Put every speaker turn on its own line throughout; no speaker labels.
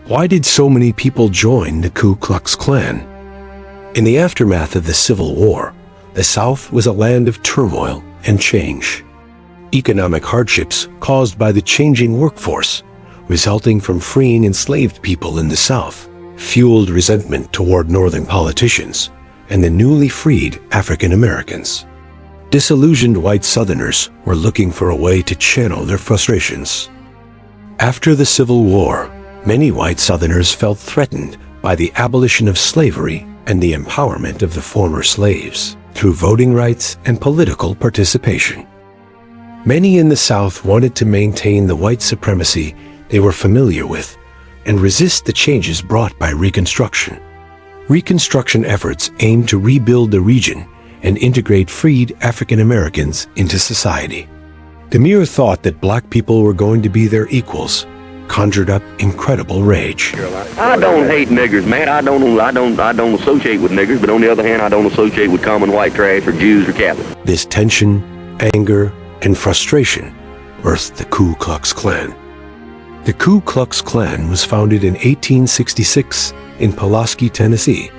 Why did so many people join the Ku Klux Klan? In the aftermath of the Civil War, the South was a land of turmoil and change. Economic hardships caused by the changing workforce, resulting from freeing enslaved people in the South, fueled resentment toward Northern politicians and the newly freed African Americans. Disillusioned white Southerners were looking for a way to channel their frustrations. After the Civil War, many white Southerners felt threatened by the abolition of slavery and the empowerment of the former slaves through voting rights and political participation. Many in the South wanted to maintain the white supremacy they were familiar with and resist the changes brought by Reconstruction. Reconstruction efforts aimed to rebuild the region and integrate freed African Americans into society. The mere thought that black people were going to be their equals conjured up incredible rage.
I don't hate niggers, man. I don't associate with niggers, but on the other hand, I don't associate with common white trash or Jews or Catholics.
This tension, anger, and frustration birthed the Ku Klux Klan. The Ku Klux Klan was founded in 1866 in Pulaski, Tennessee,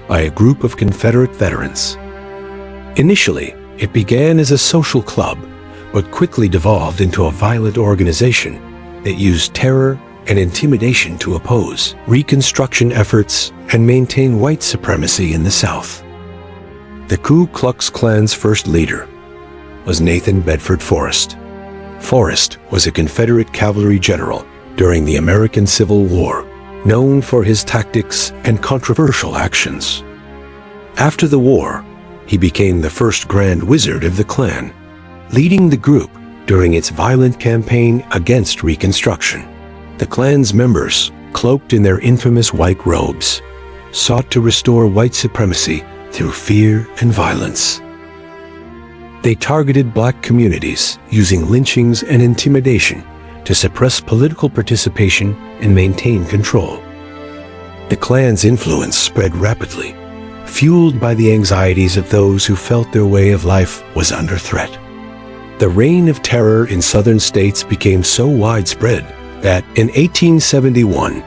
by a group of Confederate veterans. Initially, it began as a social club, but quickly devolved into a violent organization that used terror and intimidation to oppose Reconstruction efforts and maintain white supremacy in the South. The Ku Klux Klan's first leader was Nathan Bedford Forrest. Forrest was a Confederate cavalry general during the American Civil War, known for his tactics and controversial actions. After the war, he became the first Grand Wizard of the Klan, leading the group during its violent campaign against Reconstruction. The Klan's members, cloaked in their infamous white robes, sought to restore white supremacy through fear and violence. They targeted black communities using lynchings and intimidation to suppress political participation and maintain control. The Klan's influence spread rapidly, fueled by the anxieties of those who felt their way of life was under threat. The reign of terror in southern states became so widespread that in 1871,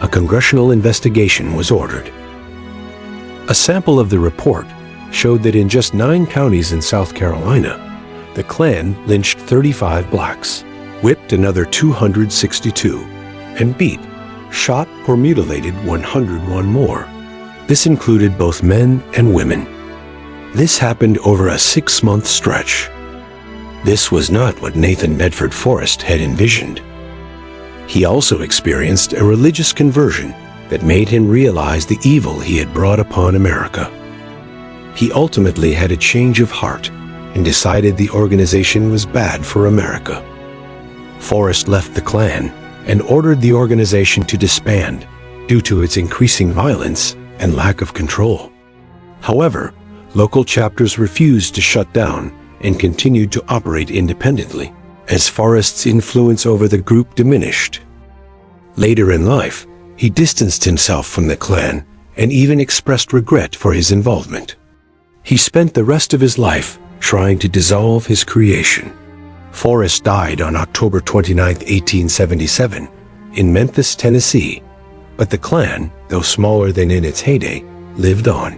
a congressional investigation was ordered. A sample of the report showed that in just 9 counties in South Carolina, the Klan lynched 35 blacks, whipped another 262, and beat, shot, or mutilated 101 more. This included both men and women. This happened over a 6-month stretch. This was not what Nathan Bedford Forrest had envisioned. He also experienced a religious conversion that made him realize the evil he had brought upon America. He ultimately had a change of heart and decided the organization was bad for America. Forrest left the Klan and ordered the organization to disband due to its increasing violence and lack of control. However, local chapters refused to shut down and continued to operate independently as Forrest's influence over the group diminished. Later in life, he distanced himself from the Klan and even expressed regret for his involvement. He spent the rest of his life trying to dissolve his creation. Forrest died on October 29, 1877, in Memphis, Tennessee, but the Klan, though smaller than in its heyday, lived on.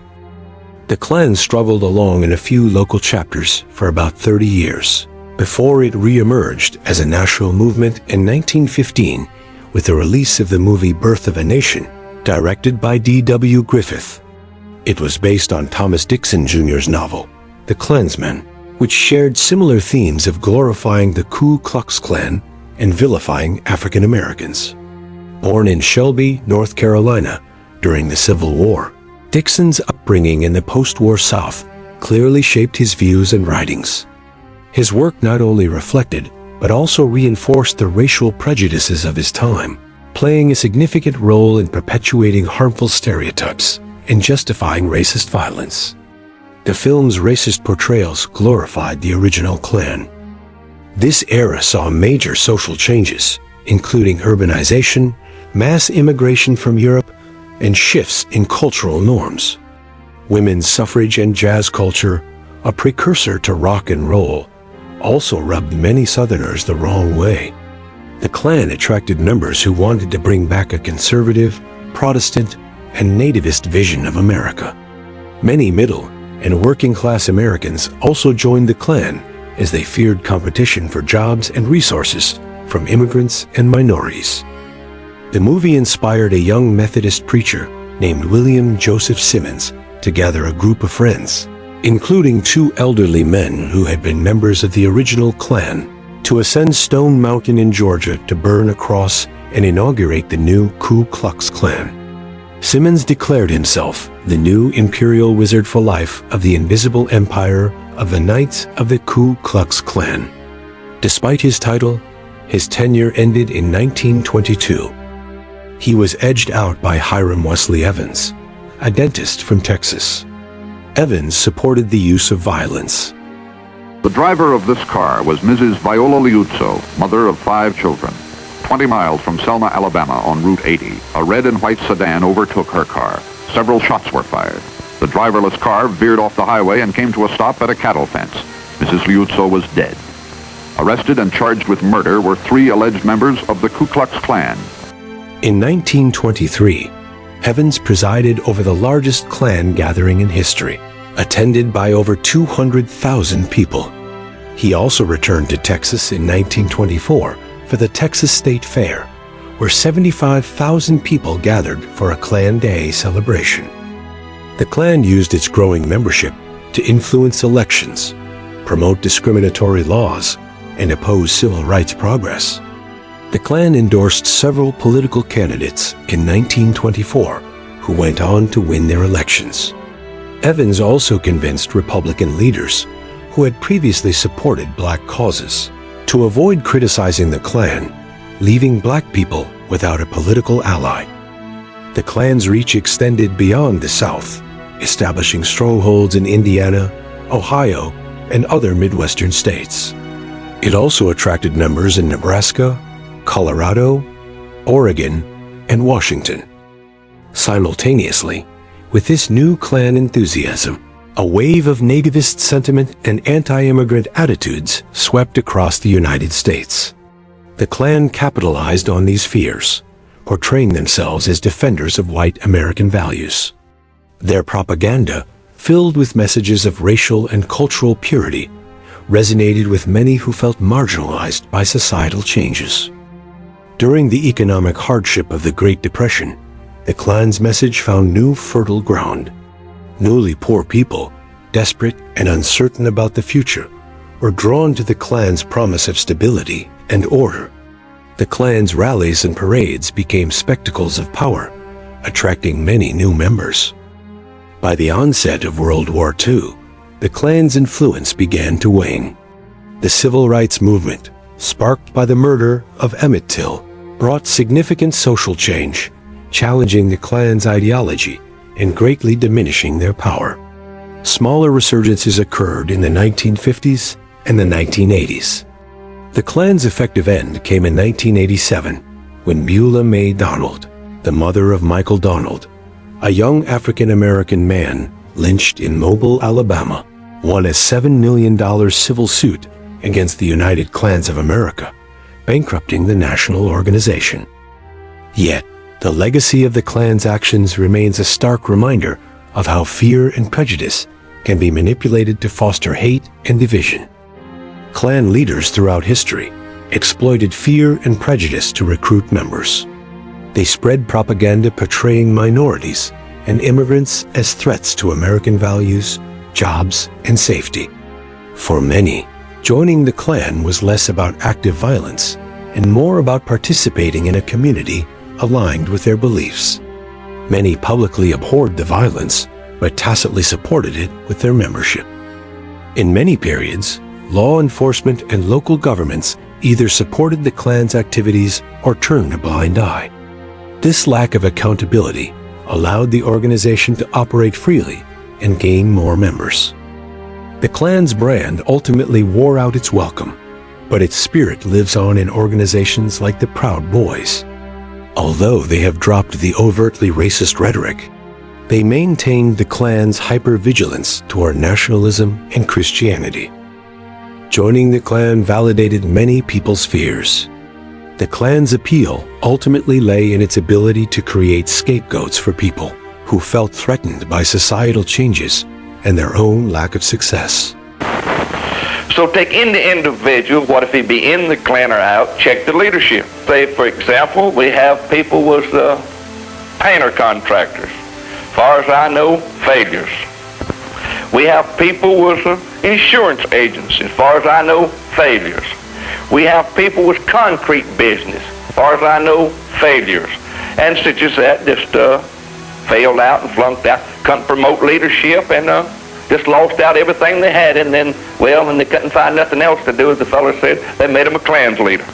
The Klan struggled along in a few local chapters for about 30 years, before it re-emerged as a national movement in 1915 with the release of the movie Birth of a Nation, directed by D.W. Griffith. It was based on Thomas Dixon Jr.'s novel, The Klansman, which shared similar themes of glorifying the Ku Klux Klan and vilifying African Americans. Born in Shelby, North Carolina, during the Civil War, Dixon's upbringing in the post-war South clearly shaped his views and writings. His work not only reflected, but also reinforced the racial prejudices of his time, playing a significant role in perpetuating harmful stereotypes and justifying racist violence. The film's racist portrayals glorified the original Klan. This era saw major social changes, including urbanization, mass immigration from Europe, and shifts in cultural norms. Women's suffrage and jazz culture, a precursor to rock and roll, also rubbed many Southerners the wrong way. The Klan attracted members who wanted to bring back a conservative, Protestant, and nativist vision of America. Many middle and working-class Americans also joined the Klan as they feared competition for jobs and resources from immigrants and minorities. The movie inspired a young Methodist preacher named William Joseph Simmons to gather a group of friends, including 2 elderly men who had been members of the original Klan, to ascend Stone Mountain in Georgia to burn a cross and inaugurate the new Ku Klux Klan. Simmons declared himself the new imperial wizard for life of the invisible empire of the Knights of the Ku Klux Klan. Despite his title, his tenure ended in 1922. He was edged out by Hiram Wesley Evans, a dentist from Texas. Evans supported the use of violence.
The driver of this car was Mrs. Viola Liuzzo, mother of 5 children. 20 miles from Selma, Alabama on Route 80, a red and white sedan overtook her car. Several shots were fired. The driverless car veered off the highway and came to a stop at a cattle fence. Mrs. Liuzzo was dead. Arrested and charged with murder were 3 alleged members of the Ku Klux Klan.
In 1923, Evans presided over the largest Klan gathering in history, attended by over 200,000 people. He also returned to Texas in 1924 for the Texas State Fair, where 75,000 people gathered for a Klan Day celebration. The Klan used its growing membership to influence elections, promote discriminatory laws, and oppose civil rights progress. The Klan endorsed several political candidates in 1924 who went on to win their elections. Evans also convinced Republican leaders who had previously supported black causes to avoid criticizing the Klan, leaving black people without a political ally. The Klan's reach extended beyond the South, establishing strongholds in Indiana, Ohio, and other Midwestern states. It also attracted members in Nebraska, Colorado, Oregon, and Washington. Simultaneously, with this new Klan enthusiasm, a wave of nativist sentiment and anti-immigrant attitudes swept across the United States. The Klan capitalized on these fears, portraying themselves as defenders of white American values. Their propaganda, filled with messages of racial and cultural purity, resonated with many who felt marginalized by societal changes. During the economic hardship of the Great Depression, the Klan's message found new fertile ground. Newly poor people, desperate and uncertain about the future, were drawn to the Klan's promise of stability and order. The Klan's rallies and parades became spectacles of power, attracting many new members. By the onset of World War II, the Klan's influence began to wane. The civil rights movement, sparked by the murder of Emmett Till, brought significant social change, challenging the Klan's ideology and greatly diminishing their power. Smaller resurgences occurred in the 1950s and the 1980s. The Klan's effective end came in 1987 when Beulah May Donald, the mother of Michael Donald, a young African-American man lynched in Mobile, Alabama, won a $7 million civil suit against the United Klans of America, bankrupting the national organization. Yet, the legacy of the Klan's actions remains a stark reminder of how fear and prejudice can be manipulated to foster hate and division. Klan leaders throughout history exploited fear and prejudice to recruit members. They spread propaganda portraying minorities and immigrants as threats to American values, jobs, and safety. For many, joining the Klan was less about active violence and more about participating in a community aligned with their beliefs. Many publicly abhorred the violence, but tacitly supported it with their membership. In many periods, law enforcement and local governments either supported the Klan's activities or turned a blind eye. This lack of accountability allowed the organization to operate freely and gain more members. The Klan's brand ultimately wore out its welcome, but its spirit lives on in organizations like the Proud Boys. Although they have dropped the overtly racist rhetoric, they maintained the Klan's hypervigilance toward nationalism and Christianity. Joining the Klan validated many people's fears. The Klan's appeal ultimately lay in its ability to create scapegoats for people who felt threatened by societal changes and their own lack of success.
So take in the individual, what if he be in the Klan or out, check the leadership. Say, for example, we have people with painter contractors. As far as I know, failures. We have people with insurance agents. As far as I know, failures. We have people with concrete business. As far as I know, failures. And such as that just failed out and flunked out, couldn't promote leadership, and just lost out everything they had, and then, well, when they couldn't find nothing else to do, as the fellow said, they made him a Klan's leader.